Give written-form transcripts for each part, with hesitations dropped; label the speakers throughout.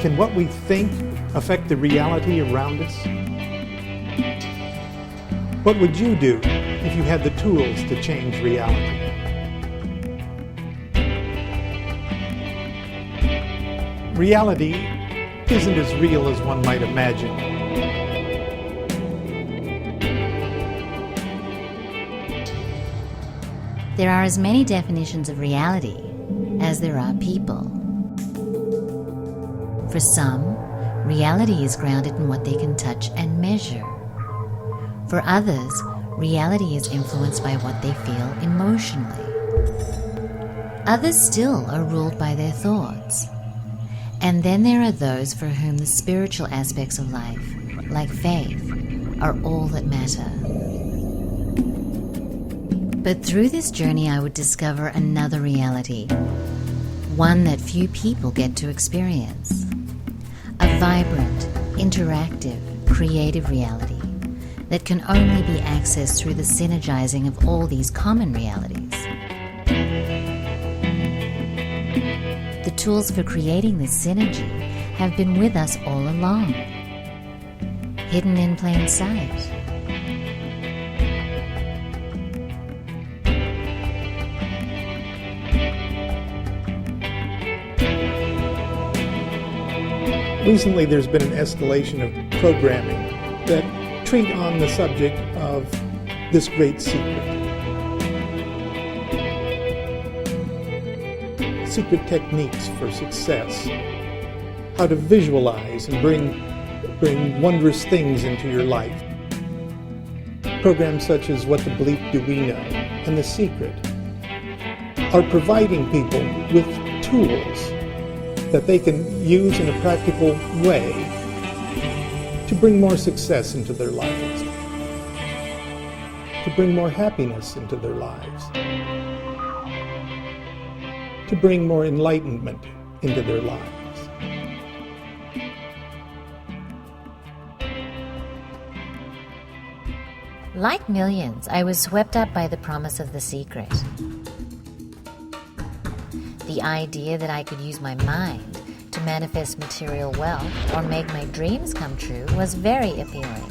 Speaker 1: Can what we think affect the reality around us? What would you do if you had the tools to change reality? Reality isn't as real as one might imagine.
Speaker 2: There are as many definitions of reality as there are people. For some, reality is grounded in what they can touch and measure. For others, reality is influenced by what they feel emotionally. Others still are ruled by their thoughts. And then there are those for whom the spiritual aspects of life, like faith, are all that matter. But through this journey I would discover another reality, one that few people get to experience. A vibrant, interactive, creative reality that can only be accessed through the synergizing of all these common realities. The tools for creating this synergy have been with us all along, hidden in plain sight.
Speaker 1: Recently, there's been an escalation of programming that treat on the subject of this great secret. Secret techniques for success. How to visualize and bring wondrous things into your life. Programs such as What the Bleep Do We Know and The Secret are providing people with tools that they can use in a practical way to bring more success into their lives, to bring more happiness into their lives, to bring more enlightenment into their lives.
Speaker 2: Like millions, I was swept up by the promise of The Secret. The idea that I could use my mind to manifest material wealth or make my dreams come true was very appealing.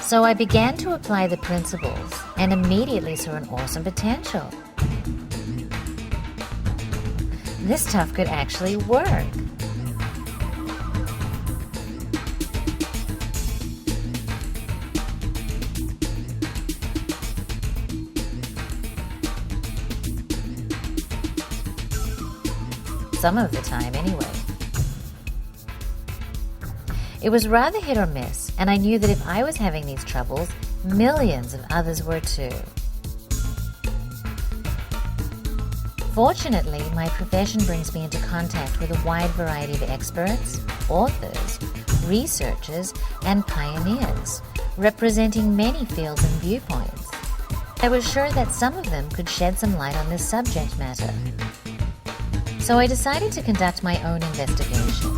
Speaker 2: So I began to apply the principles and immediately saw an awesome potential. This stuff could actually work. Some of the time, anyway. It was rather hit or miss, and I knew that if I was having these troubles, millions of others were too. Fortunately, my profession brings me into contact with a wide variety of experts, authors, researchers, and pioneers, representing many fields and viewpoints. I was sure that some of them could shed some light on this subject matter. So I decided to conduct my own investigation.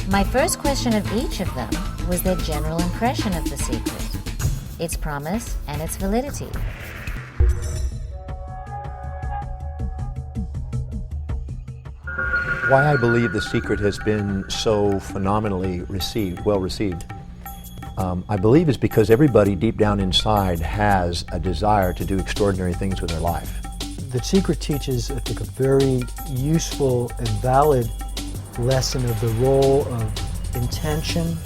Speaker 2: My first question of each of them was their general impression of The Secret, its promise, and its validity.
Speaker 3: Why I believe The Secret has been so phenomenally well received, I believe is because everybody deep down inside has a desire to do extraordinary things with their life.
Speaker 4: The Secret teaches, I think, a very useful and valid lesson of the role of intention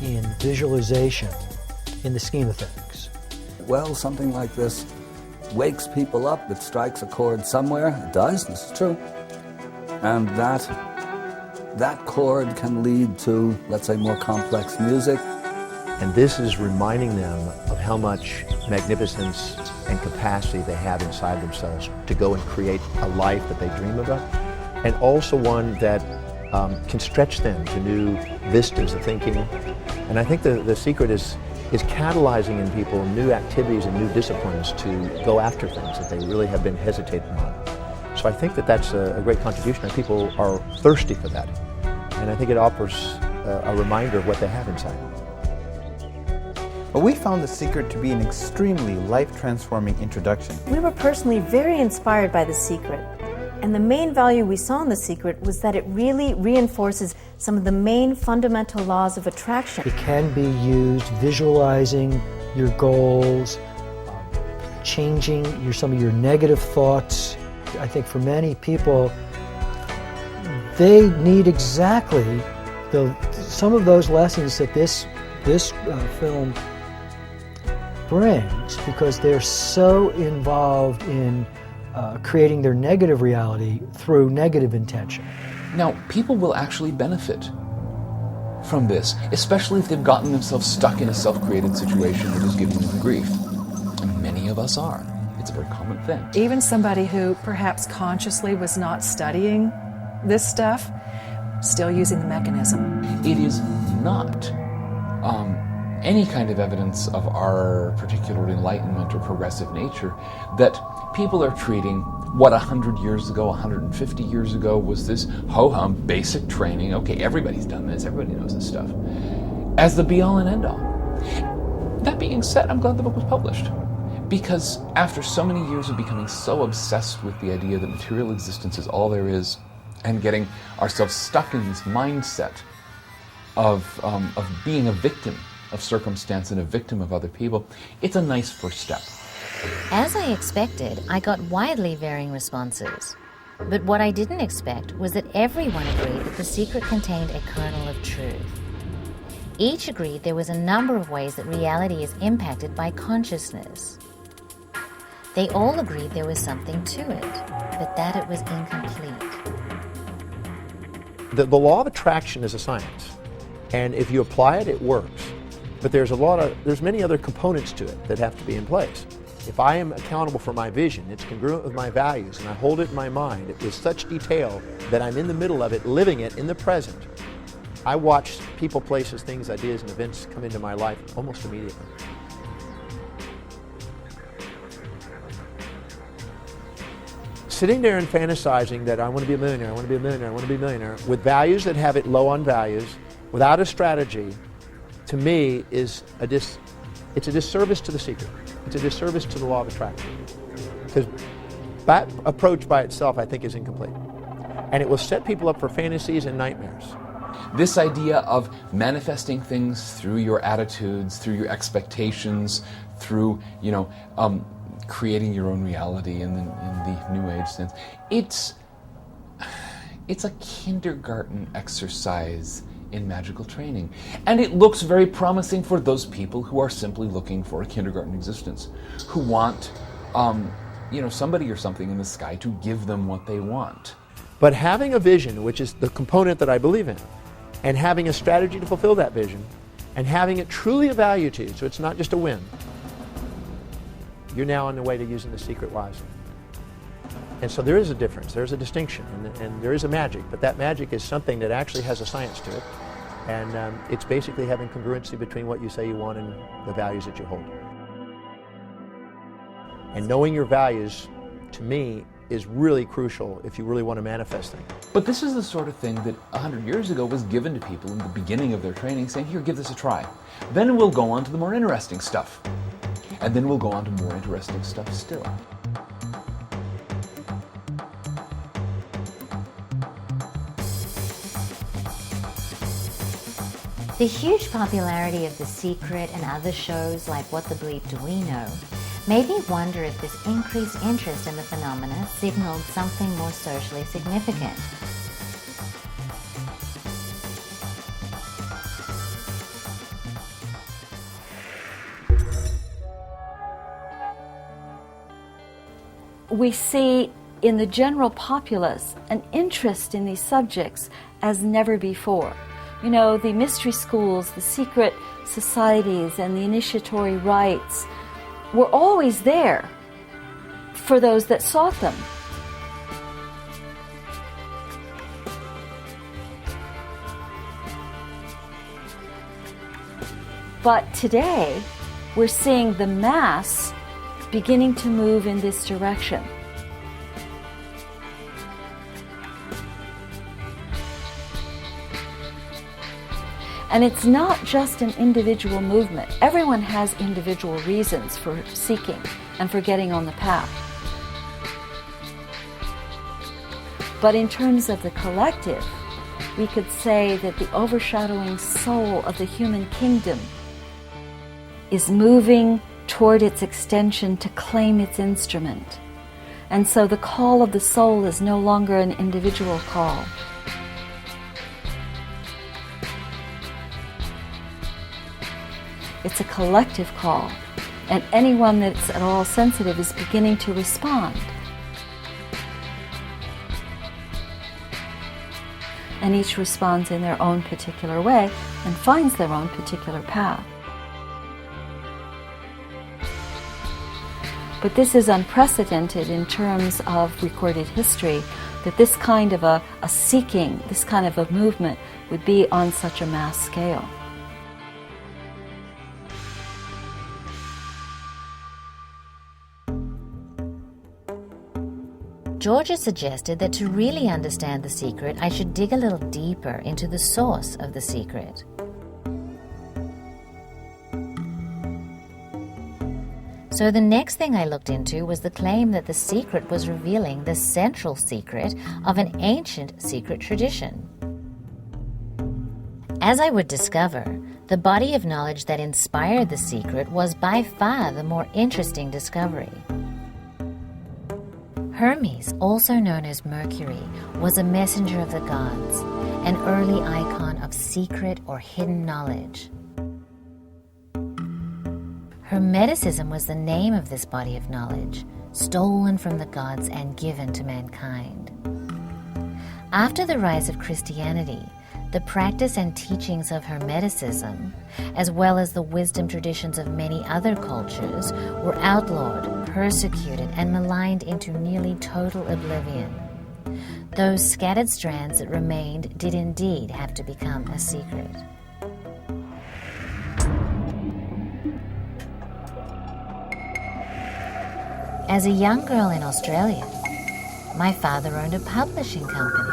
Speaker 4: in visualization in the scheme of things.
Speaker 5: Well, something like this wakes people up, it strikes a chord somewhere, it does, this is true. And that chord can lead to, let's say, more complex music.
Speaker 3: And this is reminding them of how much magnificence and capacity they have inside themselves to go and create a life that they dream about, and also one that can stretch them to new vistas of thinking. And I think the secret is catalyzing in people new activities and new disciplines to go after things that they really have been hesitating on. So I think that's a great contribution, and people are thirsty for that. And I think it offers a reminder of what they have inside.
Speaker 6: Well, we found The Secret to be an extremely life-transforming introduction.
Speaker 7: We were personally very inspired by The Secret, And the main value we saw in The Secret was that it really reinforces some of the main fundamental laws of attraction.
Speaker 4: It can be used visualizing your goals, changing some of your negative thoughts. I think for many people, they need exactly some of those lessons that this film brings, because they're so involved in creating their negative reality through negative intention.
Speaker 8: Now, people will actually benefit from this, especially if they've gotten themselves stuck in a self-created situation that is giving them grief. And many of us are. It's a very common thing.
Speaker 9: Even somebody who perhaps consciously was not studying this stuff, still using the mechanism.
Speaker 8: It is not any kind of evidence of our particular enlightenment or progressive nature that people are treating what 100 years ago, 150 years ago was this ho-hum basic training, okay, everybody's done this, everybody knows this stuff, as the be-all and end-all. That being said, I'm glad the book was published, because after so many years of becoming so obsessed with the idea that material existence is all there is, and getting ourselves stuck in this mindset of being a victim of circumstance and a victim of other people, it's a nice first step.
Speaker 2: As I expected, I got widely varying responses. But what I didn't expect was that everyone agreed that The Secret contained a kernel of truth. Each agreed there was a number of ways that reality is impacted by consciousness. They all agreed there was something to it, but that it was incomplete.
Speaker 3: The law of attraction is a science, and if you apply it, it works. But there's many other components to it that have to be in place. If I am accountable for my vision, it's congruent with my values, and I hold it in my mind with such detail that I'm in the middle of it, living it in the present. I watch people, places, things, ideas, and events come into my life almost immediately. Sitting there and fantasizing that I want to be a millionaire, I want to be a millionaire, I want to be a millionaire, with values that have it low on values, without a strategy, to me it's a disservice to The Secret. It's a disservice to the law of attraction. Because that approach by itself, I think, is incomplete. And it will set people up for fantasies and nightmares.
Speaker 8: This idea of manifesting things through your attitudes, through your expectations, through, creating your own reality in the New Age sense, it's a kindergarten exercise in magical training. And it looks very promising for those people who are simply looking for a kindergarten existence, who want, somebody or something in the sky to give them what they want.
Speaker 3: But having a vision, which is the component that I believe in, and having a strategy to fulfill that vision, and having it truly a value to you, so it's not just a whim, you're now on the way to using The Secret wisely. And so there is a difference, there's a distinction, and there is a magic, but that magic is something that actually has a science to it, and it's basically having congruency between what you say you want and the values that you hold. And knowing your values, to me, is really crucial if you really want to manifest things.
Speaker 8: But this is the sort of thing that 100 years ago was given to people in the beginning of their training, saying, here, give this a try. Then we'll go on to the more interesting stuff. And then we'll go on to more interesting stuff still.
Speaker 2: The huge popularity of The Secret and other shows like What the Bleep Do We Know made me wonder if this increased interest in the phenomena signaled something more socially significant.
Speaker 10: We see in the general populace an interest in these subjects as never before. You know, the mystery schools, the secret societies, and the initiatory rites were always there for those that sought them. But today, we're seeing the mass beginning to move in this direction. And it's not just an individual movement. Everyone has individual reasons for seeking and for getting on the path. But in terms of the collective, we could say that the overshadowing soul of the human kingdom is moving toward its extension to claim its instrument. And so the call of the soul is no longer an individual call. It's a collective call, and anyone that's at all sensitive is beginning to respond. And each responds in their own particular way and finds their own particular path. But this is unprecedented in terms of recorded history, that this kind of a seeking, this kind of a movement would be on such a mass scale.
Speaker 2: Georgia suggested that to really understand the secret, I should dig a little deeper into the source of the secret. So the next thing I looked into was the claim that the secret was revealing the central secret of an ancient secret tradition. As I would discover, the body of knowledge that inspired the secret was by far the more interesting discovery. Hermes, also known as Mercury, was a messenger of the gods, an early icon of secret or hidden knowledge. Hermeticism was the name of this body of knowledge, stolen from the gods and given to mankind. After the rise of Christianity, the practice and teachings of Hermeticism, as well as the wisdom traditions of many other cultures, were outlawed, persecuted, and maligned into nearly total oblivion. Those scattered strands that remained did indeed have to become a secret. As a young girl in Australia, my father owned a publishing company,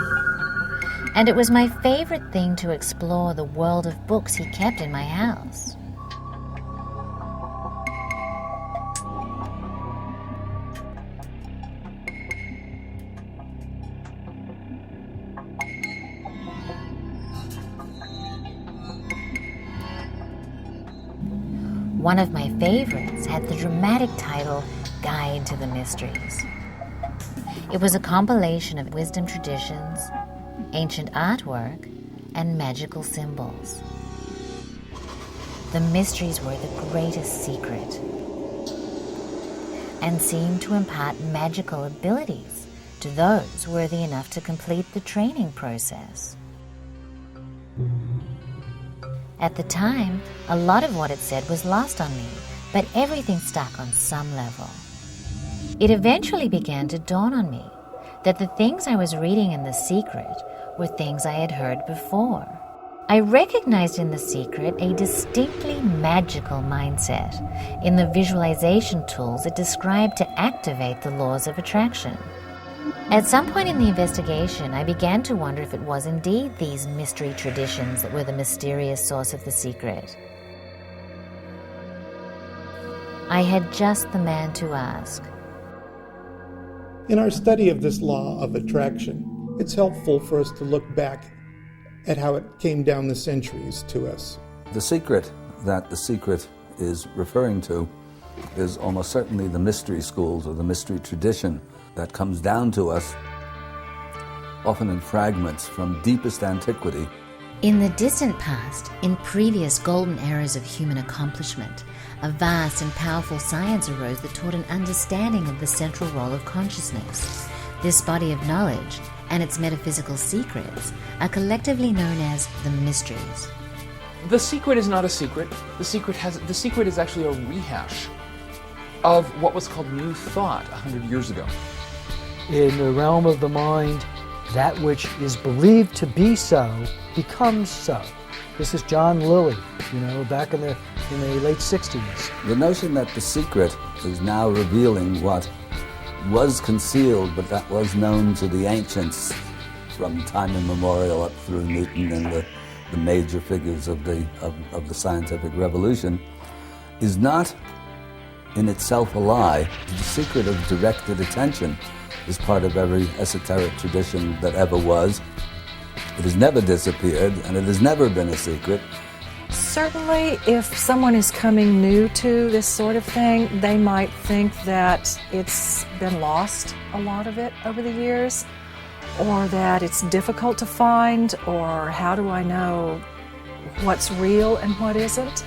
Speaker 2: and it was my favorite thing to explore the world of books he kept in my house. One of my favorites had the dramatic title Guide to the Mysteries. It was a compilation of wisdom traditions, ancient artwork, and magical symbols. The mysteries were the greatest secret and seemed to impart magical abilities to those worthy enough to complete the training process. At the time, a lot of what it said was lost on me, but everything stuck on some level. It eventually began to dawn on me that the things I was reading in The Secret were things I had heard before. I recognized in The Secret a distinctly magical mindset in the visualization tools it described to activate the laws of attraction. At some point in the investigation, I began to wonder if it was indeed these mystery traditions that were the mysterious source of The Secret. I had just the man to ask.
Speaker 1: In our study of this law of attraction, it's helpful for us to look back at how it came down the centuries to us.
Speaker 5: The secret that The Secret is referring to is almost certainly the mystery schools or the mystery tradition that comes down to us, often in fragments from deepest antiquity.
Speaker 2: In the distant past, in previous golden eras of human accomplishment, a vast and powerful science arose that taught an understanding of the central role of consciousness. This body of knowledge and its metaphysical secrets are collectively known as the mysteries.
Speaker 8: The secret is not a secret. The secret is actually a rehash of what was called New Thought 100 years ago.
Speaker 4: In the realm of the mind, that which is believed to be so becomes so. This is John Lilly, back in the late 60s.
Speaker 5: The notion that The Secret is now revealing what was concealed, but that was known to the ancients from time immemorial up through Newton and the major figures of the scientific revolution, is not in itself a lie. The secret of directed attention is part of every esoteric tradition that ever was. It has never disappeared, and it has never been a secret.
Speaker 9: Certainly, if someone is coming new to this sort of thing, they might think that it's been lost, a lot of it, over the years, or that it's difficult to find, or how do I know what's real and what isn't?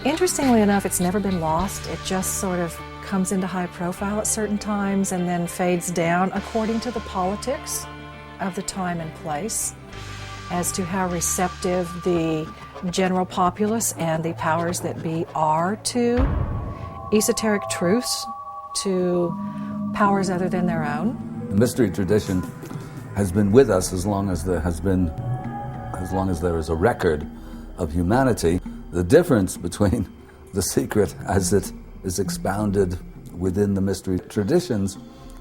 Speaker 9: Interestingly enough, it's never been lost. It just sort of comes into high profile at certain times and then fades down according to the politics of the time and place as to how receptive the general populace and the powers that be are to esoteric truths, to powers other than their own.
Speaker 5: The mystery tradition has been with us as long as there is a record of humanity. The difference between the secret as it is expounded within the mystery traditions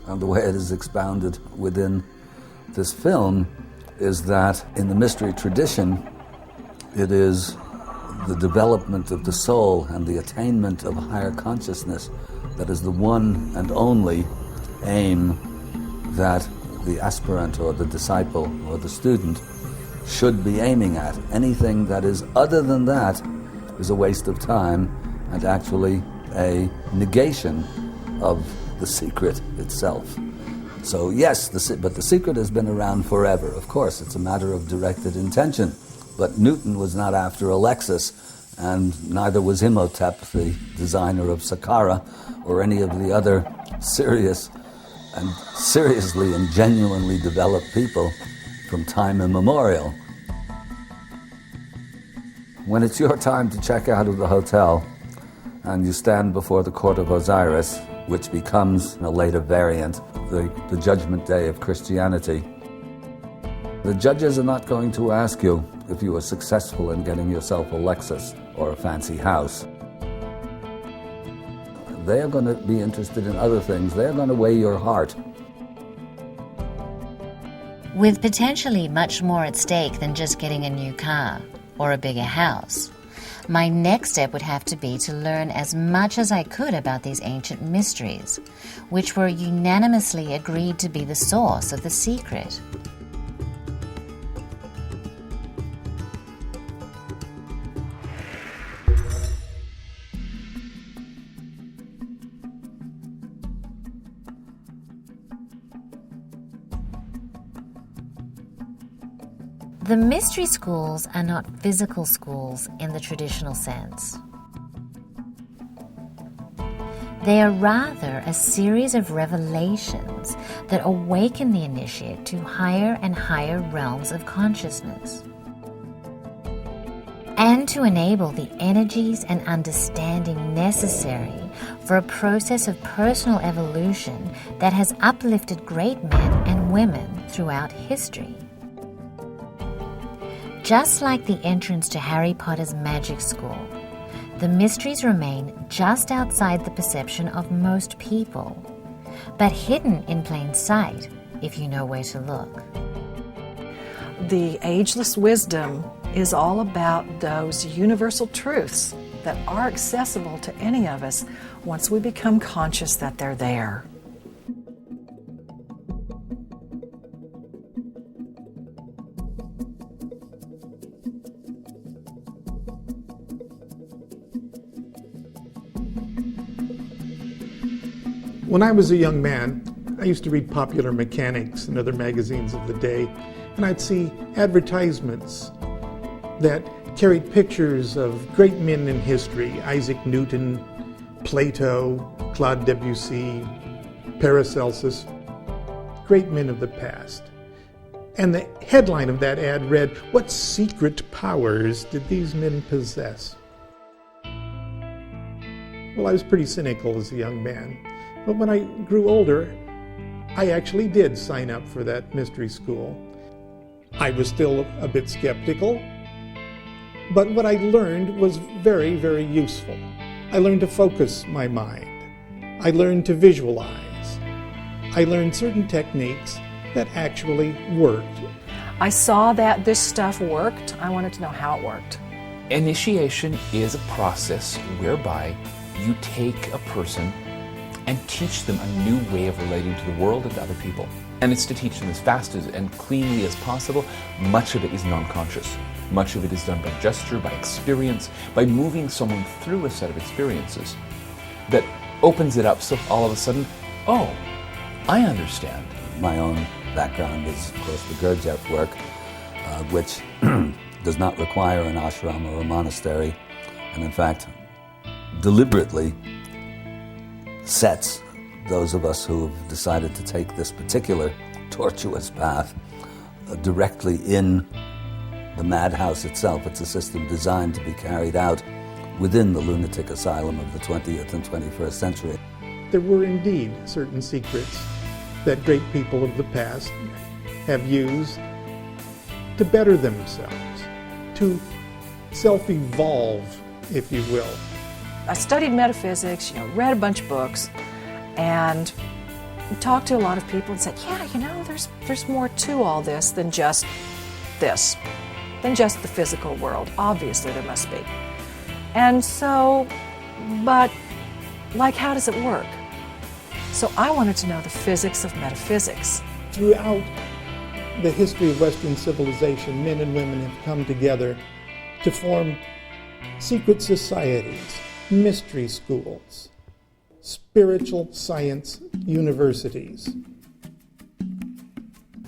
Speaker 5: and the way it is expounded within this film is that in the mystery tradition, it is the development of the soul and the attainment of a higher consciousness that is the one and only aim that the aspirant or the disciple or the student should be aiming at. Anything that is other than that is a waste of time and actually a negation of the secret itself. So yes, but the secret has been around forever. Of course, it's a matter of directed intention. But Newton was not after a Lexus, and neither was Imhotep, the designer of Saqqara, or any of the other seriously and genuinely developed people from time immemorial. When it's your time to check out of the hotel, and you stand before the court of Osiris, which becomes, in a later variant, the judgment day of Christianity, the judges are not going to ask you if you were successful in getting yourself a Lexus or a fancy house. They are going to be interested in other things. They're going to weigh your heart.
Speaker 2: With potentially much more at stake than just getting a new car or a bigger house, my next step would have to be to learn as much as I could about these ancient mysteries, which were unanimously agreed to be the source of the secret. The mystery schools are not physical schools in the traditional sense. They are rather a series of revelations that awaken the initiate to higher and higher realms of consciousness, and to enable the energies and understanding necessary for a process of personal evolution that has uplifted great men and women throughout history. Just like the entrance to Harry Potter's magic school, the mysteries remain just outside the perception of most people, but hidden in plain sight if you know where to look.
Speaker 9: The ageless wisdom is all about those universal truths that are accessible to any of us once we become conscious that they're there.
Speaker 1: When I was a young man, I used to read Popular Mechanics and other magazines of the day, and I'd see advertisements that carried pictures of great men in history: Isaac Newton, Plato, Claude Debussy, Paracelsus, great men of the past. And the headline of that ad read, "What secret powers did these men possess?" Well, I was pretty cynical as a young man. But when I grew older, I actually did sign up for that mystery school. I was still a bit skeptical, but what I learned was very, very useful. I learned to focus my mind. I learned to visualize. I learned certain techniques that actually worked.
Speaker 9: I saw that this stuff worked. I wanted to know how it worked.
Speaker 8: Initiation is a process whereby you take a person and teach them a new way of relating to the world and to other people. And it's to teach them as fast and cleanly as possible. Much of it is non-conscious. Much of it is done by gesture, by experience, by moving someone through a set of experiences that opens it up so all of a sudden, oh, I understand.
Speaker 5: My own background is, of course, the Gurdjieff work, which does not require an ashram or a monastery, and in fact, deliberately sets those of us who have decided to take this particular tortuous path directly in the madhouse itself. It's a system designed to be carried out within the lunatic asylum of the 20th and 21st century.
Speaker 1: There were indeed certain secrets that great people of the past have used to better themselves, to self-evolve, if you will.
Speaker 9: I studied metaphysics, read a bunch of books, and talked to a lot of people and said, yeah, there's more to all this, than just the physical world. Obviously there must be. And so, but how does it work? So I wanted to know the physics of metaphysics.
Speaker 1: Throughout the history of Western civilization, men and women have come together to form secret societies, mystery schools, spiritual science universities.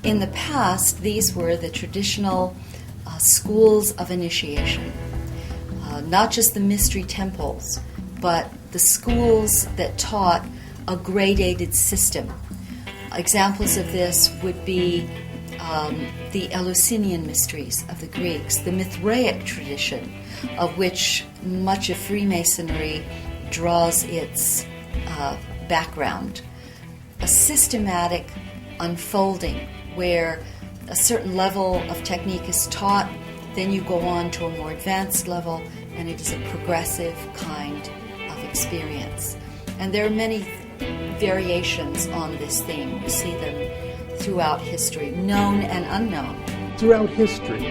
Speaker 10: In the past, these were the traditional schools of initiation, not just the mystery temples, but the schools that taught a gradated system. Examples of this would be the Eleusinian mysteries of the Greeks, the Mithraic tradition, of which much of Freemasonry draws its background. A systematic unfolding where a certain level of technique is taught, then you go on to a more advanced level, and it is a progressive kind of experience. And there are many variations on this theme. We see them throughout history, known and unknown.
Speaker 1: Throughout history,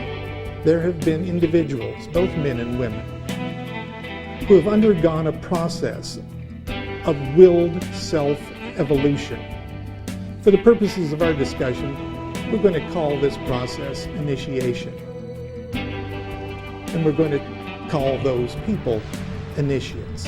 Speaker 1: there have been individuals, both men and women, who have undergone a process of willed self-evolution. For the purposes of our discussion, we're going to call this process initiation. And we're going to call those people initiates.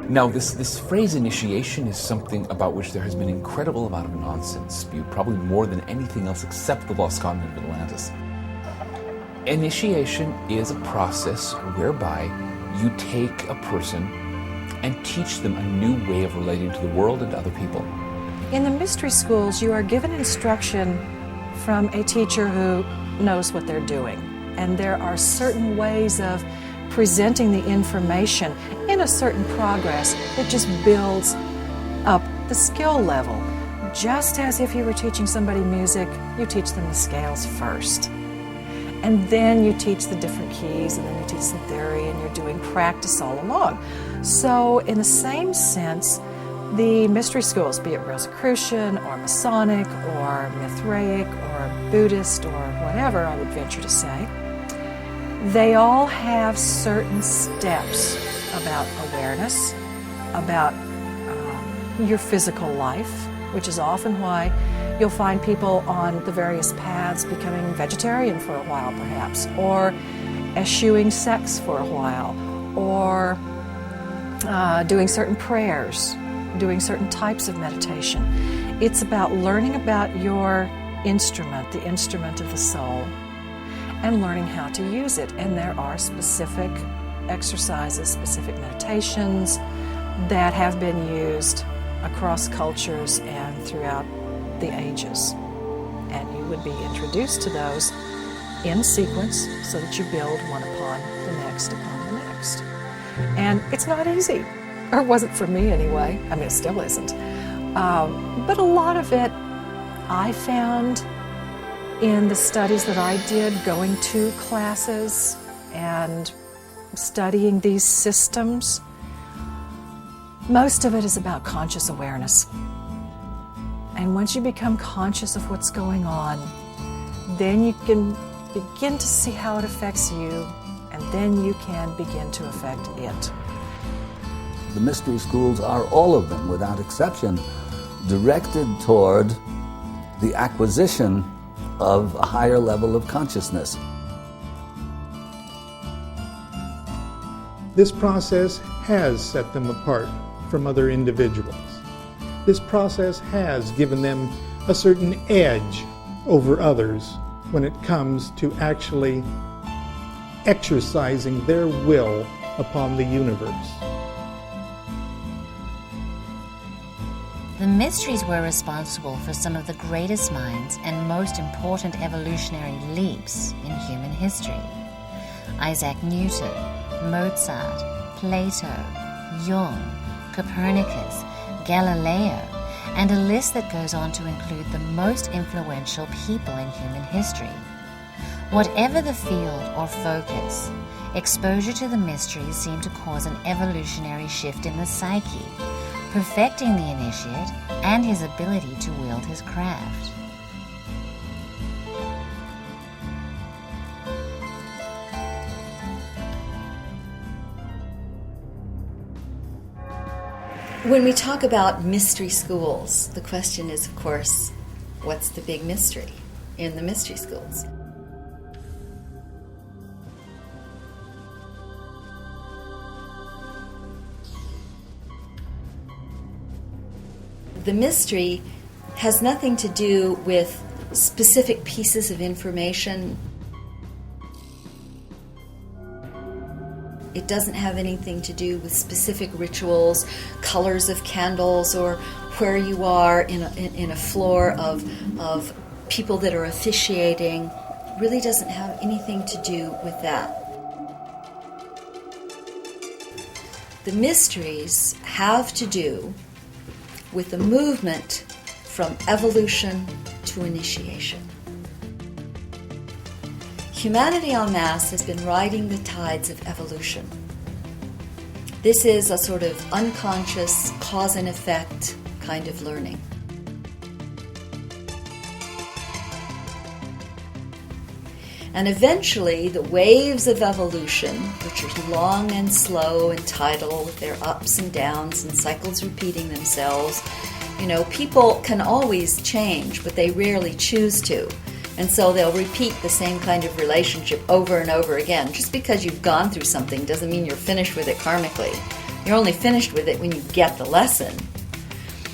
Speaker 8: Now, this phrase initiation is something about which there has been an incredible amount of nonsense spewed, probably more than anything else except the lost continent of Atlantis. Initiation is a process whereby you take a person and teach them a new way of relating to the world and to other people.
Speaker 9: In the mystery schools, you are given instruction from a teacher who knows what they're doing. And there are certain ways of presenting the information in a certain progress that just builds up the skill level. Just as if you were teaching somebody music, you teach them the scales first. And then you teach the different keys, and then you teach the theory, and you're doing practice all along. So in the same sense, the mystery schools, be it Rosicrucian or Masonic or Mithraic or Buddhist or whatever, I would venture to say, they all have certain steps about awareness, about your physical life, which is often why you'll find people on the various paths becoming vegetarian for a while, perhaps, or eschewing sex for a while, or doing certain prayers, doing certain types of meditation. It's about learning about your instrument, the instrument of the soul, and learning how to use it. And there are specific exercises, specific meditations that have been used across cultures and throughout the ages. And you would be introduced to those in sequence so that you build one upon the next upon the next. And it's not easy, or it wasn't for me anyway. I mean, it still isn't. But a lot of it I found in the studies that I did, going to classes and studying these systems, most of it is about conscious awareness. And once you become conscious of what's going on, then you can begin to see how it affects you, and then you can begin to affect it.
Speaker 5: The mystery schools are, all of them without exception, directed toward the acquisition of a higher level of consciousness.
Speaker 1: This process has set them apart from other individuals. This process has given them a certain edge over others when it comes to actually exercising their will upon the universe.
Speaker 2: The mysteries were responsible for some of the greatest minds and most important evolutionary leaps in human history. Isaac Newton, Mozart, Plato, Jung, Copernicus, Galileo, and a list that goes on to include the most influential people in human history. Whatever the field or focus, exposure to the mysteries seemed to cause an evolutionary shift in the psyche, perfecting the initiate and his ability to wield his craft.
Speaker 11: When we talk about mystery schools, the question is, of course, what's the big mystery in the mystery schools? The mystery has nothing to do with specific pieces of information. It doesn't have anything to do with specific rituals, colors of candles, or where you are in a floor of people that are officiating. It really doesn't have anything to do with that. The mysteries have to do with the movement from evolution to initiation. Humanity en masse has been riding the tides of evolution. This is a sort of unconscious cause and effect kind of learning. And eventually, the waves of evolution, which are long and slow and tidal with their ups and downs and cycles repeating themselves, people can always change, but they rarely choose to. And so they'll repeat the same kind of relationship over and over again. Just because you've gone through something doesn't mean you're finished with it karmically. You're only finished with it when you get the lesson.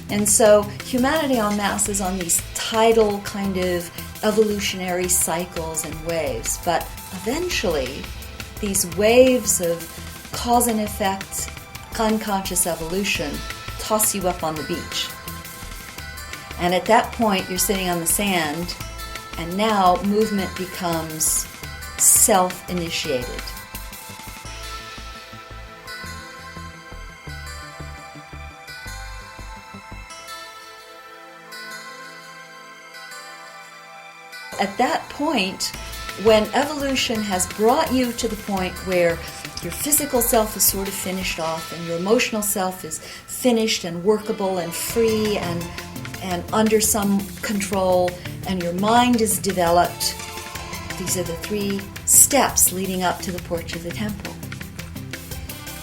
Speaker 11: And so humanity en masse is on these tidal kind of evolutionary cycles and waves. But eventually, these waves of cause and effect, unconscious evolution, toss you up on the beach. And at that point, you're sitting on the sand, and now movement becomes self-initiated. At that point, when evolution has brought you to the point where your physical self is sort of finished off and your emotional self is finished and workable and free and under some control, and your mind is developed, these are the 3 steps leading up to the porch of the temple.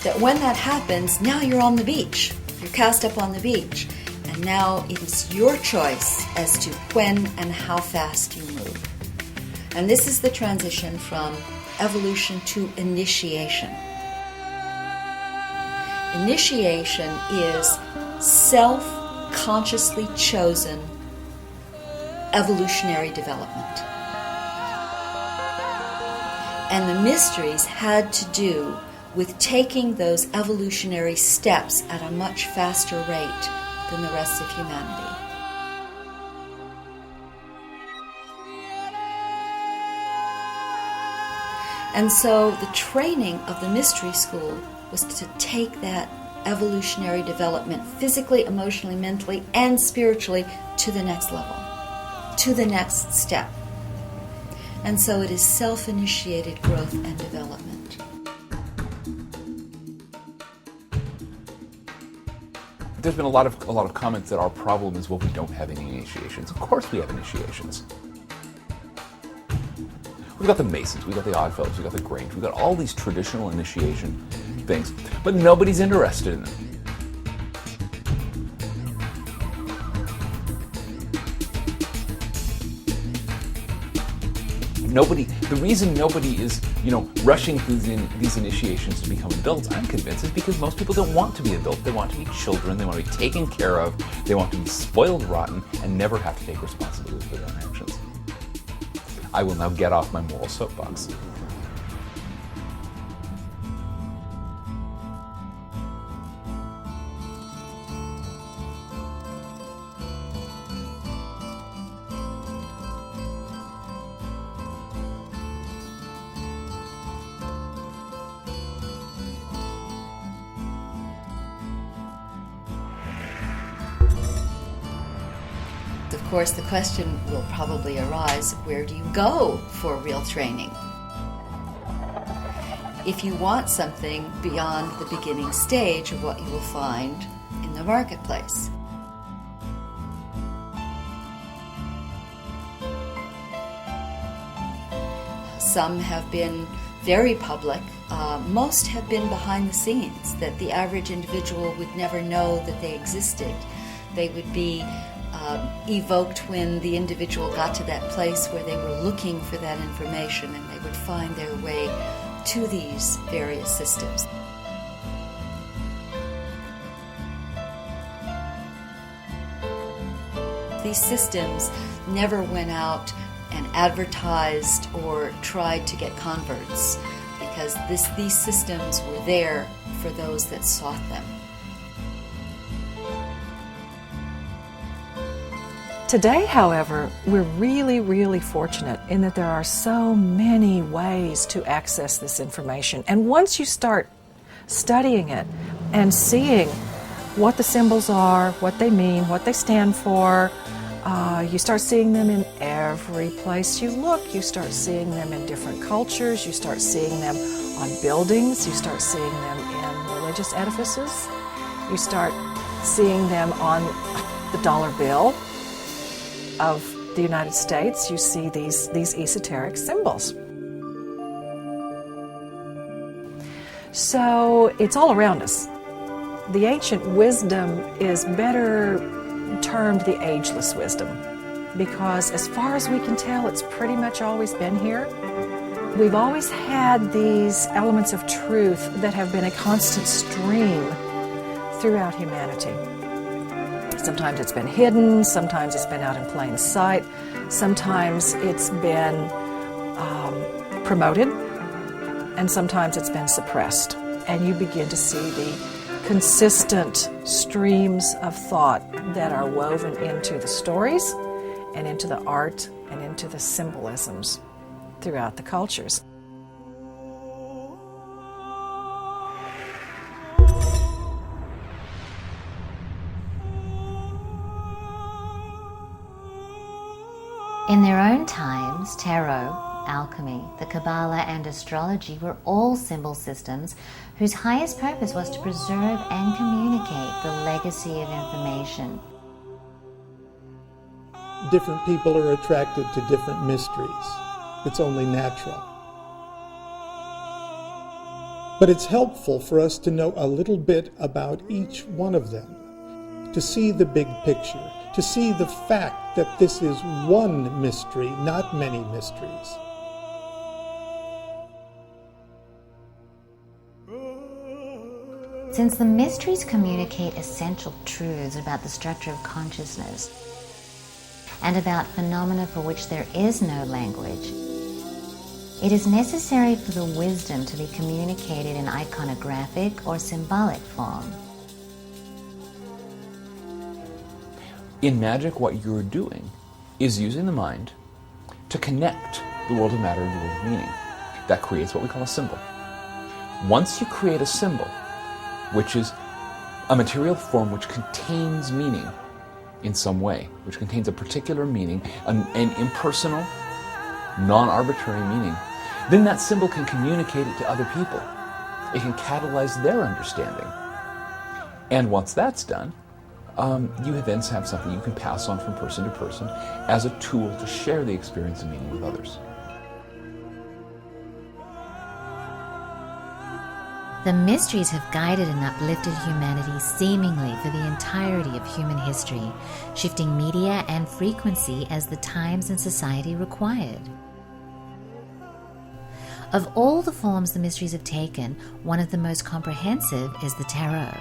Speaker 11: That when that happens, now you're on the beach. You're cast up on the beach. And now it's your choice as to when and how fast you move. And this is the transition from evolution to initiation. Initiation is self-consciously chosen evolutionary development. And the mysteries had to do with taking those evolutionary steps at a much faster rate than the rest of humanity. And so the training of the mystery school was to take that evolutionary development physically, emotionally, mentally, and spiritually to the next level. to the next step. And so it is self-initiated growth and development.
Speaker 8: There's been a lot of comments that our problem is, well, we don't have any initiations. Of course we have initiations. We've got the Masons, we've got the Oddfellows, we've got the Grange, we've got all these traditional initiation things, but nobody's interested in them. The reason nobody is, rushing through these initiations to become adults, I'm convinced, is because most people don't want to be adults. They want to be children, they want to be taken care of, they want to be spoiled rotten, and never have to take responsibility for their own actions. I will now get off my moral soapbox.
Speaker 11: Of course, the question will probably arise, where do you go for real training? If you want something beyond the beginning stage of what you will find in the marketplace. Some have been very public. Most have been behind the scenes, that the average individual would never know that they existed. They would be evoked when the individual got to that place where they were looking for that information, and they would find their way to these various systems. These systems never went out and advertised or tried to get converts, because these systems were there for those that sought them.
Speaker 9: Today, however, we're really, really fortunate in that there are so many ways to access this information. And once you start studying it and seeing what the symbols are, what they mean, what they stand for, you start seeing them in every place you look. You start seeing them in different cultures. You start seeing them on buildings. You start seeing them in religious edifices. You start seeing them on the dollar bill of the United States. You see these esoteric symbols. So it's all around us. The ancient wisdom is better termed the ageless wisdom, because as far as we can tell, it's pretty much always been here. We've always had these elements of truth that have been a constant stream throughout humanity. Sometimes it's been hidden, sometimes it's been out in plain sight, sometimes it's been promoted, and sometimes it's been suppressed. And you begin to see the consistent streams of thought that are woven into the stories and into the art and into the symbolisms throughout the cultures.
Speaker 2: In their own times, tarot, alchemy, the Kabbalah, and astrology were all symbol systems whose highest purpose was to preserve and communicate the legacy of information.
Speaker 1: Different people are attracted to different mysteries. It's only natural. But it's helpful for us to know a little bit about each one of them, to see the big picture, to see the fact that this is one mystery, not many mysteries.
Speaker 2: Since the mysteries communicate essential truths about the structure of consciousness and about phenomena for which there is no language, it is necessary for the wisdom to be communicated in iconographic or symbolic form.
Speaker 8: In magic, what you're doing is using the mind to connect the world of matter and the world of meaning. That creates what we call a symbol. Once you create a symbol, which is a material form which contains meaning, in some way, which contains a particular meaning, an impersonal, non-arbitrary meaning, then that symbol can communicate it to other people. It can catalyze their understanding. And once that's done, you then have something you can pass on from person to person as a tool to share the experience and meaning with others.
Speaker 2: The mysteries have guided and uplifted humanity seemingly for the entirety of human history, shifting media and frequency as the times and society required. Of all the forms the mysteries have taken, one of the most comprehensive is the tarot.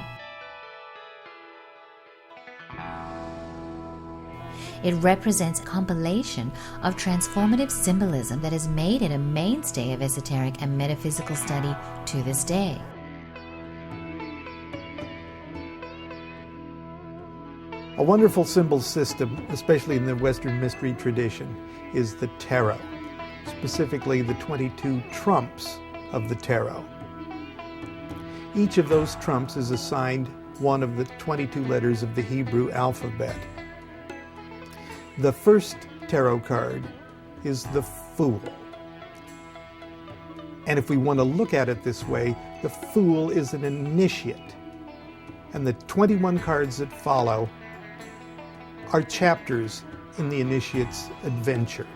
Speaker 2: It represents a compilation of transformative symbolism that has made it a mainstay of esoteric and metaphysical study to this day.
Speaker 1: A wonderful symbol system, especially in the Western mystery tradition, is the tarot, specifically the 22 trumps of the tarot. Each of those trumps is assigned one of the 22 letters of the Hebrew alphabet. The first tarot card is the Fool. And if we want to look at it this way, the Fool is an initiate. And the 21 cards that follow are chapters in the initiate's adventure.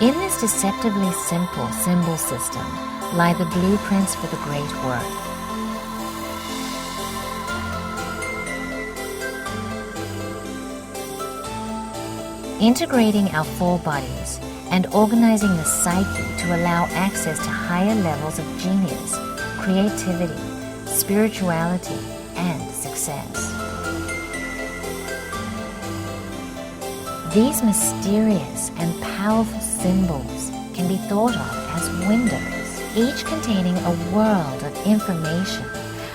Speaker 2: In this deceptively simple symbol system lie the blueprints for the great work. Integrating our four bodies and organizing the psyche to allow access to higher levels of genius, creativity, spirituality, and success. These mysterious and powerful symbols can be thought of as windows, each containing a world of information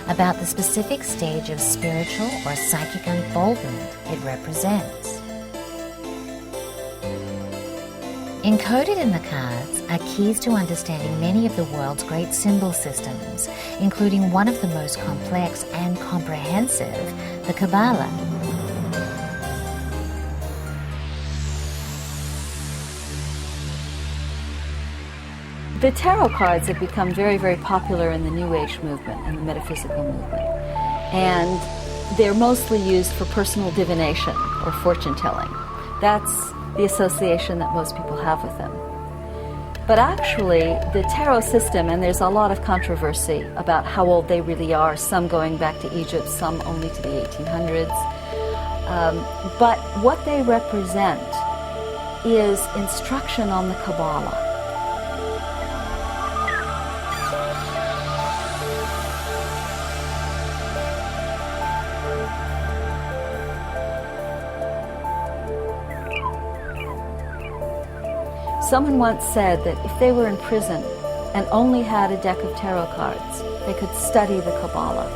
Speaker 2: about the specific stage of spiritual or psychic unfoldment it represents. Encoded in the cards are keys to understanding many of the world's great symbol systems, including one of the most complex and comprehensive, the Kabbalah.
Speaker 10: The tarot cards have become very, very popular in the New Age movement and the metaphysical movement. And they're mostly used for personal divination or fortune telling. That's the association that most people have with them. But actually, the tarot system, and there's a lot of controversy about how old they really are, some going back to Egypt, some only to the 1800s. But what they represent is instruction on the Kabbalah. Someone once said that if they were in prison and only had a deck of tarot cards, they could study the Kabbalah.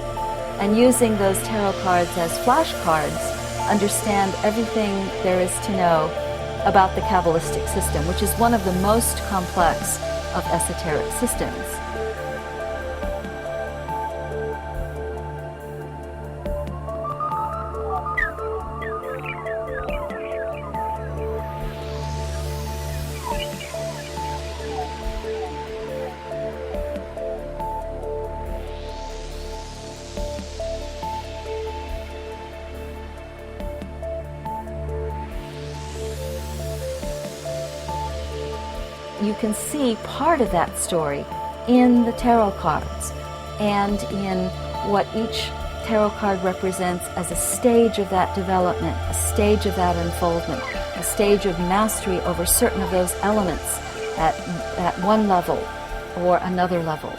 Speaker 10: And using those tarot cards as flashcards, understand everything there is to know about the Kabbalistic system, which is one of the most complex of esoteric systems. You can see part of that story in the tarot cards and in what each tarot card represents as a stage of that development, a stage of that unfoldment, a stage of mastery over certain of those elements at one level or another level.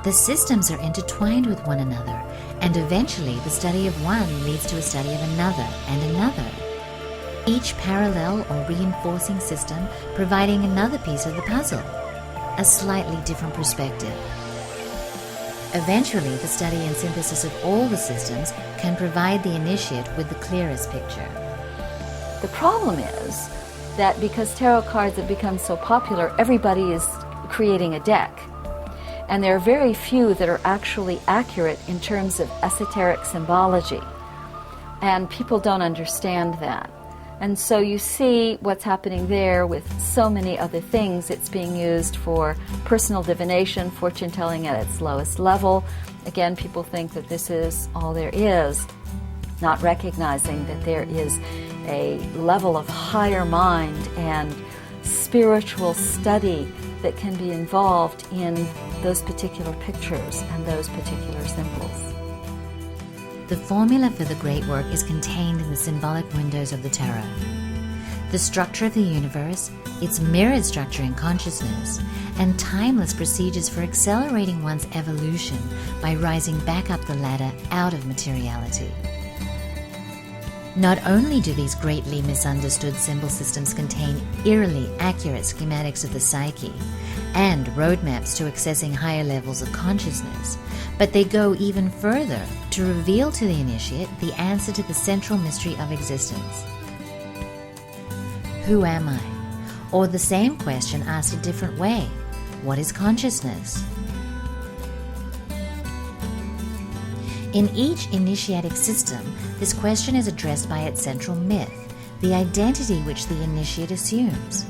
Speaker 2: The systems are intertwined with one another, and eventually the study of one leads to a study of another and another. each parallel or reinforcing system providing another piece of the puzzle, a slightly different perspective. Eventually, the study and synthesis of all the systems can provide the initiate with the clearest picture.
Speaker 10: The problem is that because tarot cards have become so popular, everybody is creating a deck. And there are very few that are actually accurate in terms of esoteric symbology. And people don't understand that. And so you see what's happening there with so many other things. It's being used for personal divination, fortune telling at its lowest level. Again, people think that this is all there is, not recognizing that there is a level of higher mind and spiritual study that can be involved in those particular pictures and those particular symbols.
Speaker 2: The formula for the great work is contained in the symbolic windows of the tarot. The structure of the universe, its mirrored structure in consciousness, and timeless procedures for accelerating one's evolution by rising back up the ladder out of materiality. Not only do these greatly misunderstood symbol systems contain eerily accurate schematics of the psyche and roadmaps to accessing higher levels of consciousness, but they go even further to reveal to the initiate the answer to the central mystery of existence. Who am I? Or the same question asked a different way, what is consciousness? In each initiatic system, this question is addressed by its central myth, the identity which the initiate assumes.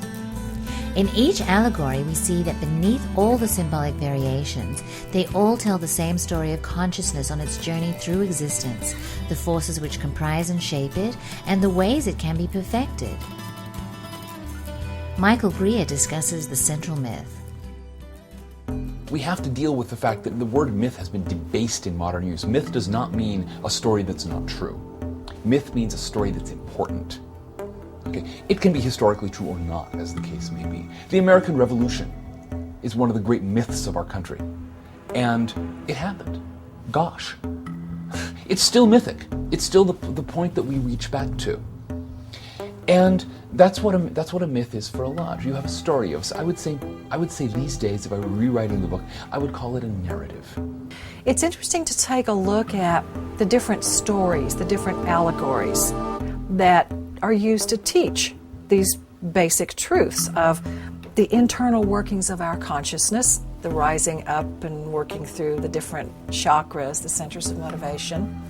Speaker 2: In each allegory, we see that beneath all the symbolic variations, they all tell the same story of consciousness on its journey through existence, the forces which comprise and shape it, and the ways it can be perfected. Michael Greer discusses the central myth.
Speaker 8: We have to deal with the fact that the word myth has been debased in modern use. Myth does not mean a story that's not true. Myth means a story that's important. Okay? It can be historically true or not, as the case may be. The American Revolution is one of the great myths of our country. And it happened. Gosh. It's still mythic. It's still the point that we reach back to. And that's what a myth is for a lodge. You have a story. I would say these days, if I were rewriting the book, I would call it a narrative.
Speaker 9: It's interesting to take a look at the different stories, the different allegories that are used to teach these basic truths of the internal workings of our consciousness, the rising up and working through the different chakras, the centers of motivation,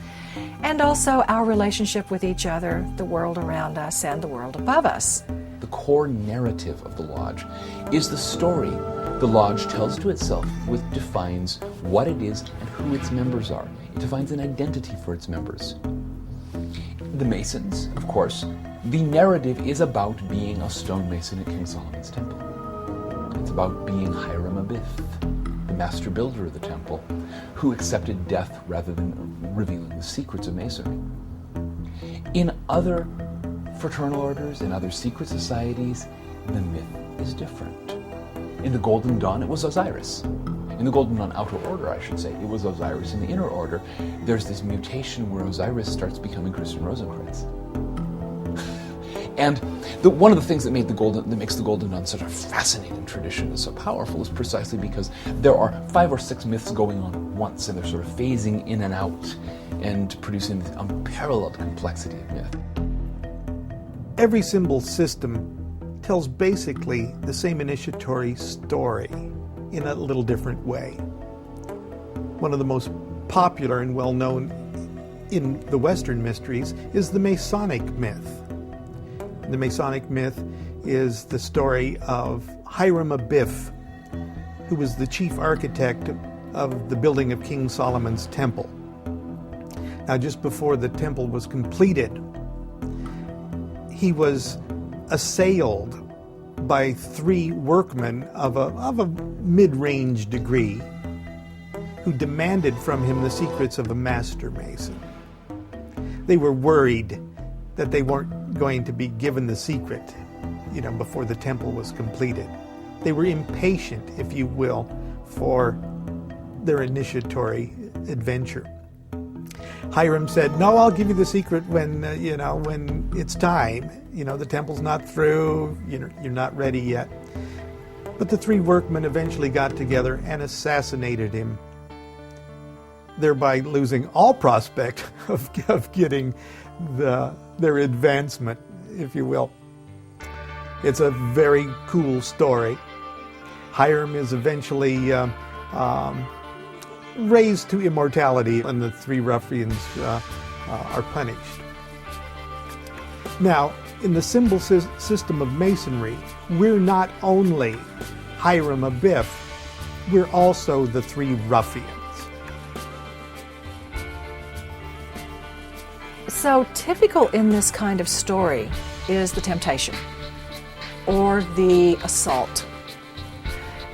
Speaker 9: and also our relationship with each other, the world around us, and the world above us.
Speaker 8: The core narrative of the lodge is the story the lodge tells to itself, which defines what it is and who its members are. It defines an identity for its members. The Masons, of course, the narrative is about being a stonemason at King Solomon's Temple. It's about being Hiram Abiff, the master builder of the temple, who accepted death rather than revealing the secrets of Masonry. In other fraternal orders, in other secret societies, the myth is different. In the Golden Dawn, it was Osiris. In the Golden Dawn outer order, I should say, it was Osiris. In the inner order, there's this mutation where Osiris starts becoming Christian Rosencrantz. And one of the things that makes the Golden Dawn such a fascinating tradition and so powerful is precisely because there are 5 or 6 myths going on once, and they're sort of phasing in and out and producing this unparalleled complexity of myth.
Speaker 1: Every symbol system tells basically the same initiatory story in a little different way. One of the most popular and well-known in the Western mysteries is the Masonic myth. The Masonic myth is the story of Hiram Abiff, who was the chief architect of the building of King Solomon's Temple. Now, just before the temple was completed, he was assailed by 3 workmen of a mid-range degree who demanded from him the secrets of a master mason. They were worried that they weren't going to be given the secret, before the temple was completed. They were impatient, if you will, for their initiatory adventure. Hiram said, "No, I'll give you the secret when when it's time. The temple's not through. You're not ready yet." But the three workmen eventually got together and assassinated him, thereby losing all prospect of getting their advancement, if you will. It's a very cool story. Hiram is eventually raised to immortality, and the three ruffians are punished. Now, in the symbol system of Masonry, we're not only Hiram Abiff, we're also the three ruffians.
Speaker 9: So typical in this kind of story is the temptation or the assault.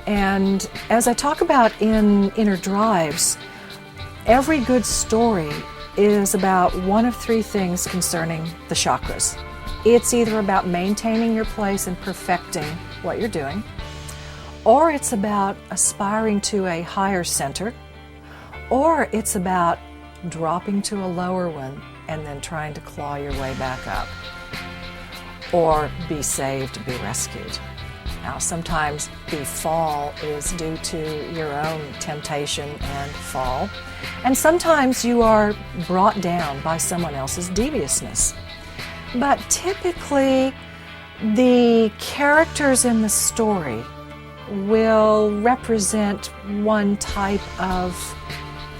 Speaker 9: And as I talk about in Inner Drives, every good story is about one of three things concerning the chakras. It's either about maintaining your place and perfecting what you're doing, or it's about aspiring to a higher center, or it's about dropping to a lower one and then trying to claw your way back up, or be saved, be rescued. Now, sometimes the fall is due to your own temptation and fall, and sometimes you are brought down by someone else's deviousness. But typically, the characters in the story will represent one type of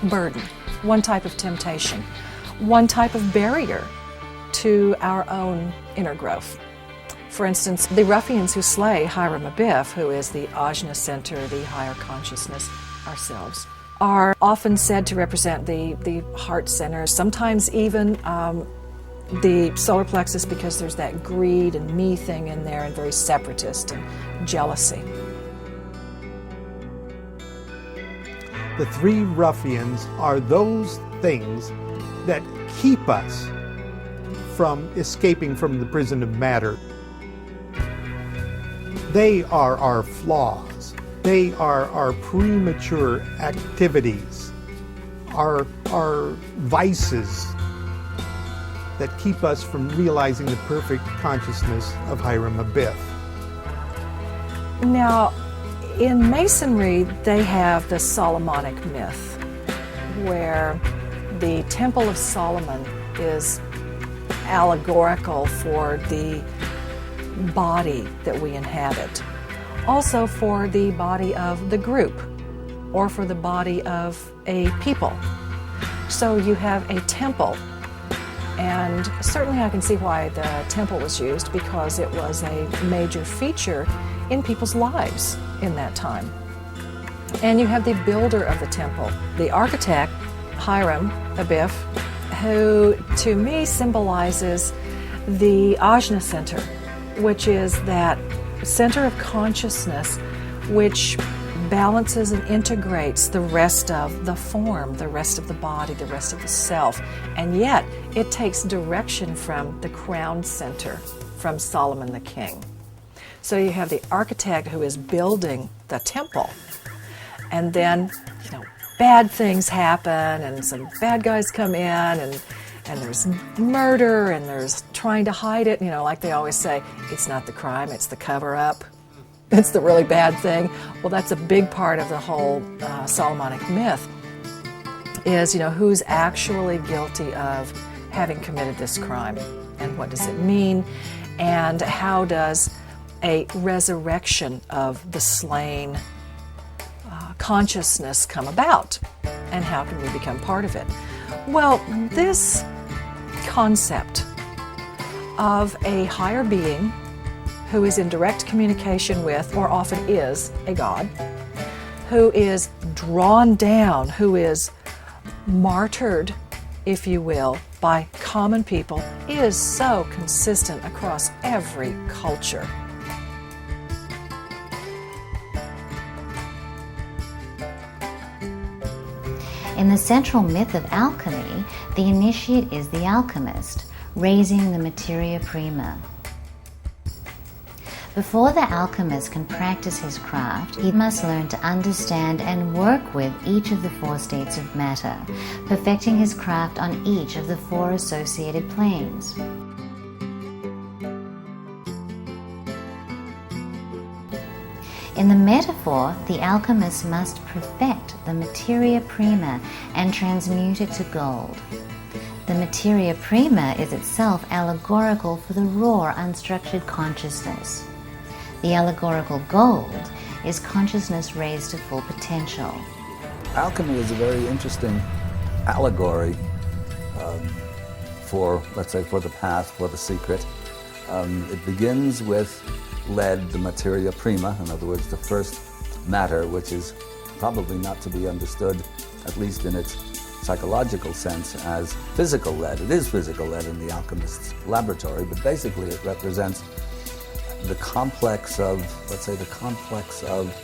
Speaker 9: burden, one type of temptation, one type of barrier to our own inner growth. For instance, the ruffians who slay Hiram Abiff, who is the Ajna center, the higher consciousness, ourselves, are often said to represent the heart center, sometimes even the solar plexus, because there's that greed and me thing in there, and very separatist and jealousy.
Speaker 1: The three ruffians are those things that keep us from escaping from the prison of matter. They are our flaws. They are our premature activities, our vices that keep us from realizing the perfect consciousness of Hiram Abiff.
Speaker 9: Now, in Masonry, they have the Solomonic myth, where the Temple of Solomon is allegorical for the body that we inhabit, also for the body of the group, or for the body of a people. So you have a temple, and certainly I can see why the temple was used, because it was a major feature in people's lives in that time. And you have the builder of the temple, the architect, Hiram Abiff, who to me symbolizes the Ajna center, which is that center of consciousness which balances and integrates the rest of the form, the rest of the body, the rest of the self. And yet it takes direction from the crown center, from Solomon the king. So you have the architect who is building the temple, and then bad things happen, and some bad guys come in, and there's murder, and there's trying to hide it. Like they always say, it's not the crime, it's the cover-up. It's the really bad thing. Well, that's a big part of the whole Solomonic myth, is, who's actually guilty of having committed this crime, and what does it mean, and how does a resurrection of the slain consciousness come about, and how can we become part of it? Well, this concept of a higher being who is in direct communication with, or often is, a god, who is drawn down, who is martyred, if you will, by common people, is so consistent across every culture.
Speaker 2: In the central myth of alchemy, the initiate is the alchemist, raising the materia prima. Before the alchemist can practice his craft, he must learn to understand and work with each of the 4 states of matter, perfecting his craft on each of the 4 associated planes. In the metaphor, the alchemist must perfect the materia prima and transmute it to gold. The materia prima is itself allegorical for the raw, unstructured consciousness. The allegorical gold is consciousness raised to full potential.
Speaker 5: Alchemy is a very interesting allegory for, let's say, for the path, for the secret. It begins with lead, the materia prima, in other words, the first matter, which is probably not to be understood, at least in its psychological sense, as physical lead. It is physical lead in the alchemist's laboratory, but basically it represents the complex of, let's say, the complex of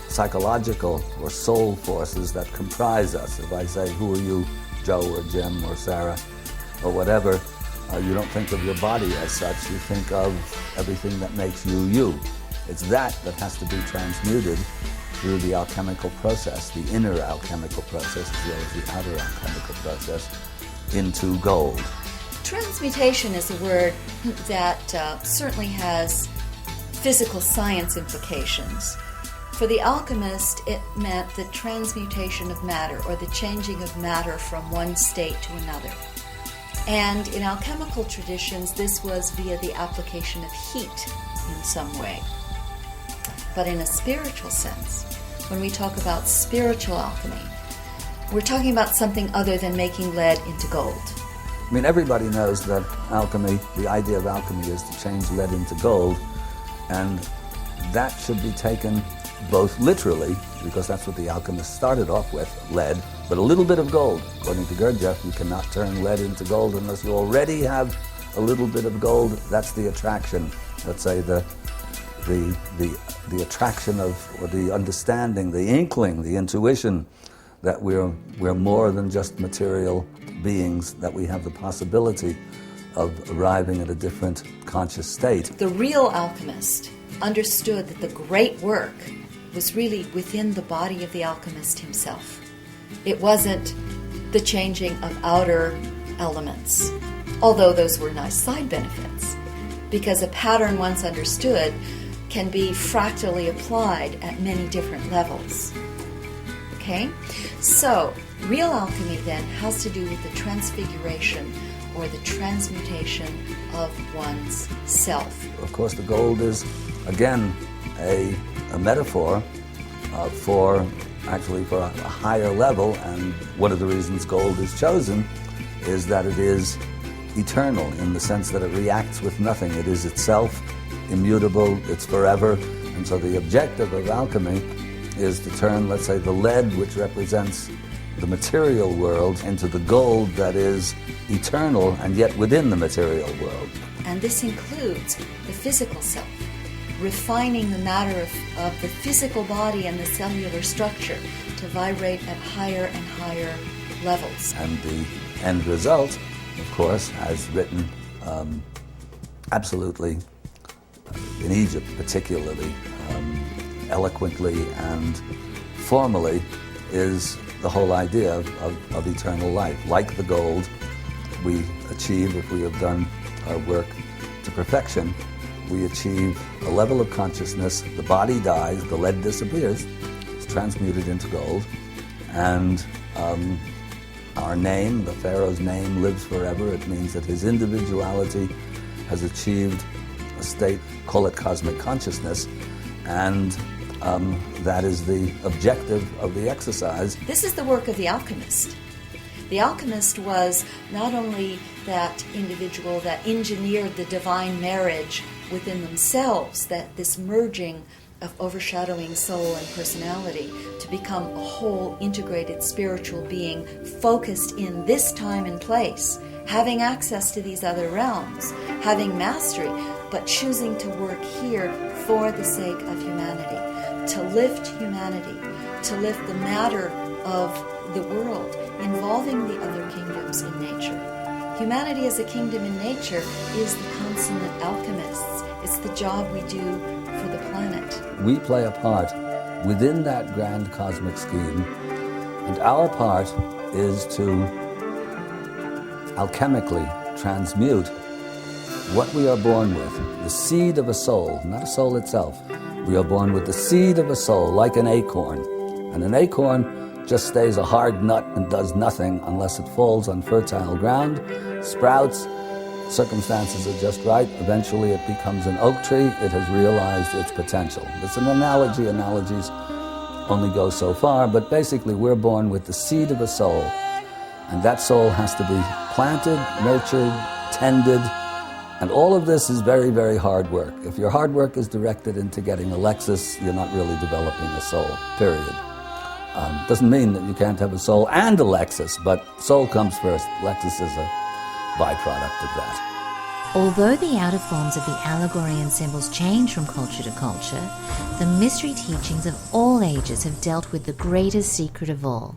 Speaker 5: psychological or soul forces that comprise us. If I say, who are you, Joe or Jim or Sarah or whatever, you don't think of your body as such, you think of everything that makes you you. It's that has to be transmuted through the alchemical process, the inner alchemical process as well as the outer alchemical process, into gold.
Speaker 11: Transmutation is a word that certainly has physical science implications. For the alchemist, it meant the transmutation of matter, or the changing of matter from one state to another. And in alchemical traditions, this was via the application of heat in some way. But in a spiritual sense, when we talk about spiritual alchemy, we're talking about something other than making lead into gold.
Speaker 5: I mean, everybody knows that alchemy, the idea of alchemy is to change lead into gold, and that should be taken both literally, because that's what the alchemist started off with, lead, but a little bit of gold. According to Gurdjieff, you cannot turn lead into gold unless you already have a little bit of gold. That's the attraction, let's say the attraction of, or the understanding, the inkling, the intuition that we're more than just material beings, that we have the possibility of arriving at a different conscious state.
Speaker 11: The real alchemist understood that the great work was really within the body of the alchemist himself. It wasn't the changing of outer elements, although those were nice side benefits, because a pattern once understood can be fractally applied at many different levels. Okay? So, real alchemy then has to do with the transfiguration or the transmutation of one's self.
Speaker 5: Of course, the gold is, again, a metaphor for a higher level, and one of the reasons gold is chosen is that it is eternal in the sense that it reacts with nothing. It is itself immutable, it's forever, and so the objective of alchemy is to turn, let's say, the lead, which represents the material world, into the gold that is eternal and yet within the material world.
Speaker 11: And this includes the physical self, refining the matter of the physical body and the cellular structure to vibrate at higher and higher levels.
Speaker 5: And the end result, of course, as written absolutely in Egypt particularly, eloquently and formally, is the whole idea of eternal life. Like the gold we achieve if we have done our work to perfection, we achieve a level of consciousness, the body dies, the lead disappears, it's transmuted into gold, and our name, the Pharaoh's name, lives forever. It means that his individuality has achieved a state, call it cosmic consciousness, and that is the objective of the exercise.
Speaker 11: This is the work of the alchemist. The alchemist was not only that individual that engineered the divine marriage within themselves, that this merging of overshadowing soul and personality to become a whole integrated spiritual being focused in this time and place, having access to these other realms, having mastery, but choosing to work here for the sake of humanity, to lift humanity, to lift the matter of the world involving the other kingdoms in nature. Humanity as a kingdom in nature is the consummate alchemists. It's the job we do for the planet.
Speaker 5: We play a part within that grand cosmic scheme, and our part is to alchemically transmute what we are born with, the seed of a soul, not a soul itself. We are born with the seed of a soul, like an acorn. And an acorn just stays a hard nut and does nothing unless it falls on fertile ground, sprouts, circumstances are just right, eventually it becomes an oak tree, it has realized its potential. It's an analogy, analogies only go so far, but basically we're born with the seed of a soul, and that soul has to be planted, nurtured, tended, and all of this is very, very hard work. If your hard work is directed into getting a Lexus, you're not really developing a soul, period. Doesn't mean that you can't have a soul and a Lexus, but soul comes first. Lexus is a byproduct of that.
Speaker 2: Although the outer forms of the allegory and symbols change from culture to culture, the mystery teachings of all ages have dealt with the greatest secret of all,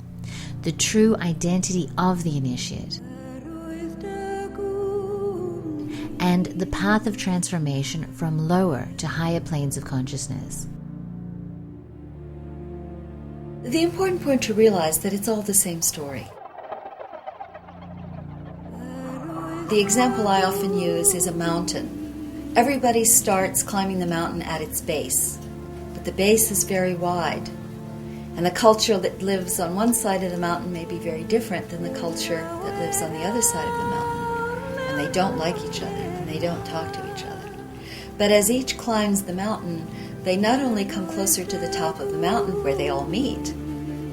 Speaker 2: the true identity of the initiate, and the path of transformation from lower to higher planes of consciousness.
Speaker 11: The important point to realize that it's all the same story. The example I often use is a mountain. Everybody starts climbing the mountain at its base, but the base is very wide. And the culture that lives on one side of the mountain may be very different than the culture that lives on the other side of the mountain. And they don't like each other, and they don't talk to each other. But as each climbs the mountain, they not only come closer to the top of the mountain where they all meet,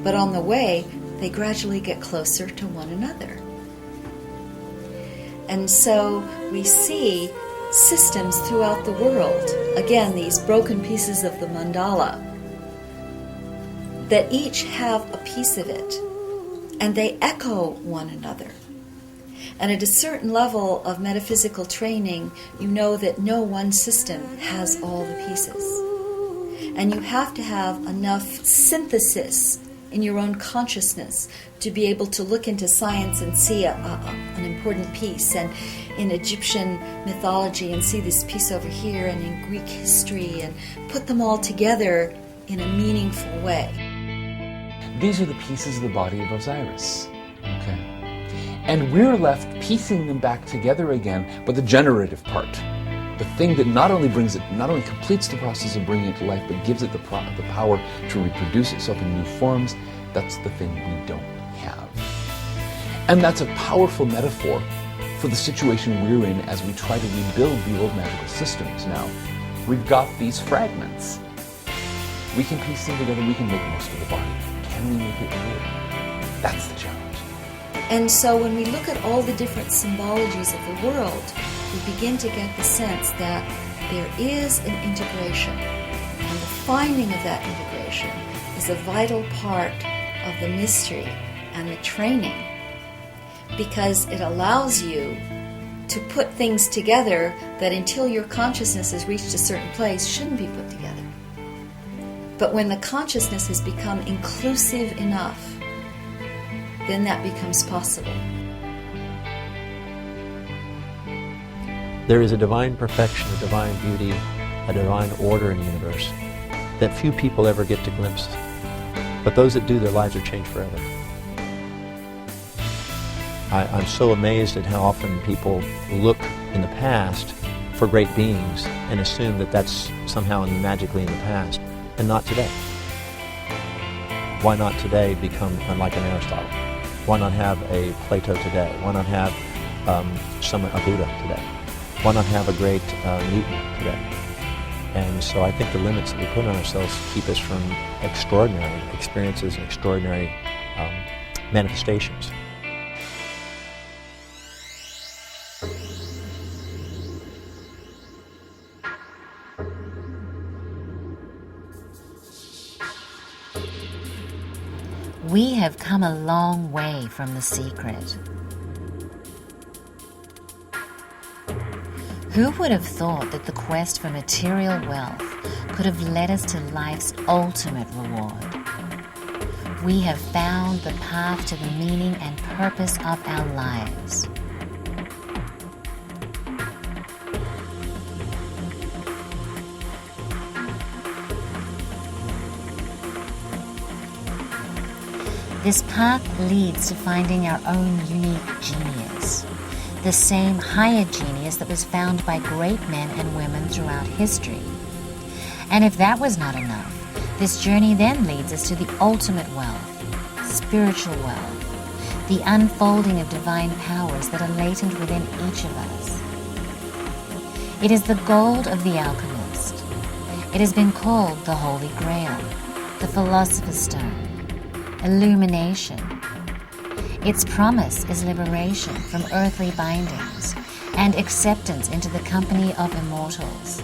Speaker 11: but on the way, they gradually get closer to one another. And so we see systems throughout the world, again, these broken pieces of the mandala, that each have a piece of it, and they echo one another. And at a certain level of metaphysical training, you know that no one system has all the pieces. And you have to have enough synthesis in your own consciousness to be able to look into science and see an important piece, and in Egyptian mythology and see this piece over here, and in Greek history, and put them all together in a meaningful way.
Speaker 8: These are the pieces of the body of Osiris. Okay. And we're left piecing them back together again, but the generative part, the thing that not only completes the process of bringing it to life, but gives it the power to reproduce itself in new forms, that's the thing we don't have. And that's a powerful metaphor for the situation we're in as we try to rebuild the old magical systems now. We've got these fragments. We can piece them together, we can make most of the body. Can we make it real? That's the challenge.
Speaker 11: And so when we look at all the different symbologies of the world, we begin to get the sense that there is an integration. And the finding of that integration is a vital part of the mystery and the training, because it allows you to put things together that until your consciousness has reached a certain place shouldn't be put together. But when the consciousness has become inclusive enough, then that becomes possible.
Speaker 3: There is a divine perfection, a divine beauty, a divine order in the universe that few people ever get to glimpse. But those that do, their lives are changed forever. I'm so amazed at how often people look in the past for great beings and assume that that's somehow magically in the past, and not today. Why not today become unlike an Aristotle? Why not have a Plato today? Why not have a Buddha today? Why not have a great Newton today? And so I think the limits that we put on ourselves keep us from extraordinary experiences and extraordinary manifestations.
Speaker 2: We have come a long way from the secret. Who would have thought that the quest for material wealth could have led us to life's ultimate reward? We have found the path to the meaning and purpose of our lives. This path leads to finding our own unique genius, the same higher genius that was found by great men and women throughout history. And if that was not enough, this journey then leads us to the ultimate wealth, spiritual wealth, the unfolding of divine powers that are latent within each of us. It is the gold of the alchemist. It has been called the Holy Grail, the Philosopher's Stone, illumination. Its promise is liberation from earthly bindings and acceptance into the company of immortals.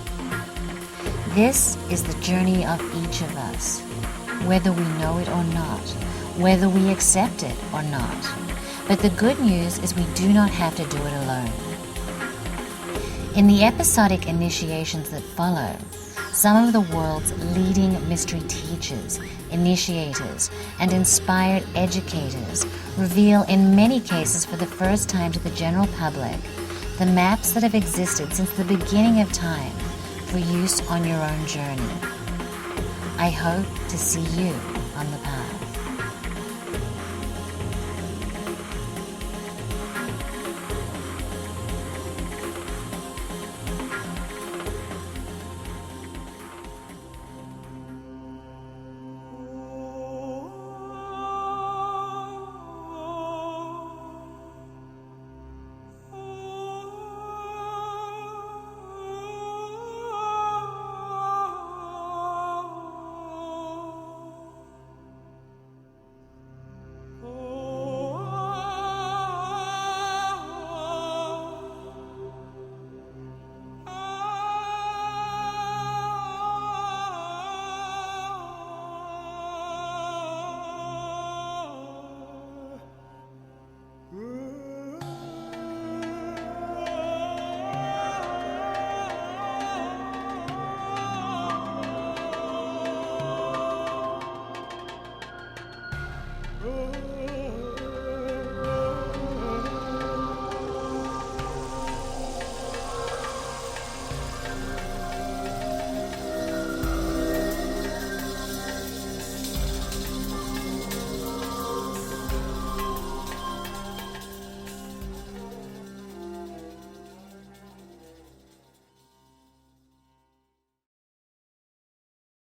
Speaker 2: This is the journey of each of us, whether we know it or not, whether we accept it or not. But the good news is we do not have to do it alone. In the episodic initiations that follow, some of the world's leading mystery teachers, initiators, and inspired educators reveal in many cases for the first time to the general public the maps that have existed since the beginning of time for use on your own journey. I hope to see you